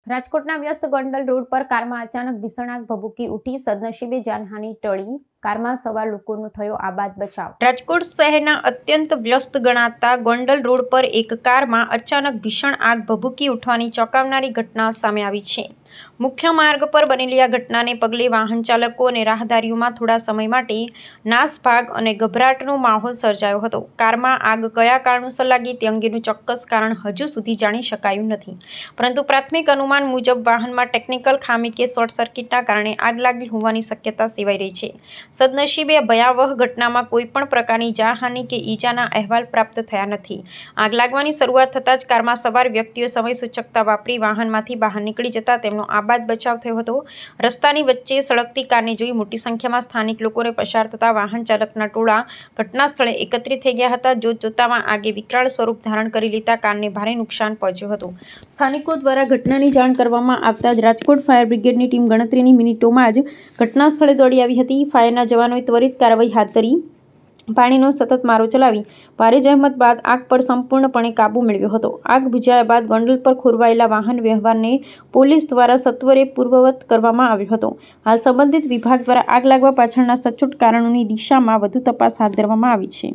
રાજકોટના વ્યસ્ત ગોંડલ રોડ પર કારમાં અચાનક ભીષણ આગ ભભૂકી ઉઠી, સદનસીબે જાનહાનિ ટળી. કારમાં સવાર લોકોનો થયો આબાદ બચાવ. રાજકોટ શહેરના અત્યંત વ્યસ્ત ગણાતા ગોંડલ રોડ પર એક કારમાં અચાનક ભીષણ આગ ભભૂકી ઉઠવાની ચોંકાવનારી ઘટના સામે આવી છે. મુખ્ય માર્ગ પર બનેલી આ ઘટનાને પગલે વાહન ચાલકો અને રાહદારીઓમાં થોડા સમય માટે નાસભાગ અને ગભરાટનો માહોલ સર્જાયો હતો. કારમાં આગ કયા કારણોસર લાગી તે અંગેનું ચોક્કસ કારણ હજુ સુધી જાણી શકાયું નથી, પરંતુ પ્રાથમિક અનુમાન મુજબ વાહનમાં ટેકનિકલ ખામી કે શોર્ટ સર્કિટના કારણે આગ લાગી હોવાની શક્યતા સેવાઈ રહી છે. સદનસીબે ભયાવહ ઘટનામાં કોઈ પણ પ્રકારની જાનહાનિ કે ઈજાના અહેવાલ પ્રાપ્ત થયા નથી. આગ લાગવાની શરૂઆત થતાં જ કારમાં સવાર વ્યક્તિઓ સમય સૂચકતા વાપરી વાહનમાંથી બહાર નીકળી જતા તેમનો આબાદ બચાવ થયો હતો. રસ્તાની વચ્ચે સળગતી કારને જોઈ મોટી સંખ્યામાં સ્થાનિક લોકોને પસાર થતા વાહન ચાલકના ટોળા ઘટના સ્થળે એકત્રિત થઈ ગયા હતા. જોતજોતામાં આગે વિકરાળ સ્વરૂપ ધારણ કરી લેતા કારને ભારે નુકસાન પહોંચ્યું હતું. સ્થાનિકો દ્વારા ઘટનાની જાણ કરવામાં આવતા જ રાજકોટ ફાયર બ્રિગેડની ટીમ ગણતરીની મિનિટોમાં જ ઘટના સ્થળે દોડી આવી હતી. ફાયરના જવાનોએ ત્વરિત કાર્યવાહી હાથ ધરી પાણીનો સતત મારો ચલાવી ભારે જહેમત બાદ આગ પર સંપૂર્ણપણે કાબૂ મેળવ્યો હતો. આગ બુઝાયા બાદ ગોંડલ પર ખોરવાયેલા વાહન વ્યવહારને પોલીસ દ્વારા સત્વરે પૂર્વવત કરવામાં આવ્યો હતો. હાલ સંબંધિત વિભાગ દ્વારા આગ લાગવા પાછળના સચોટ કારણોની દિશામાં વધુ તપાસ હાથ ધરવામાં આવી છે.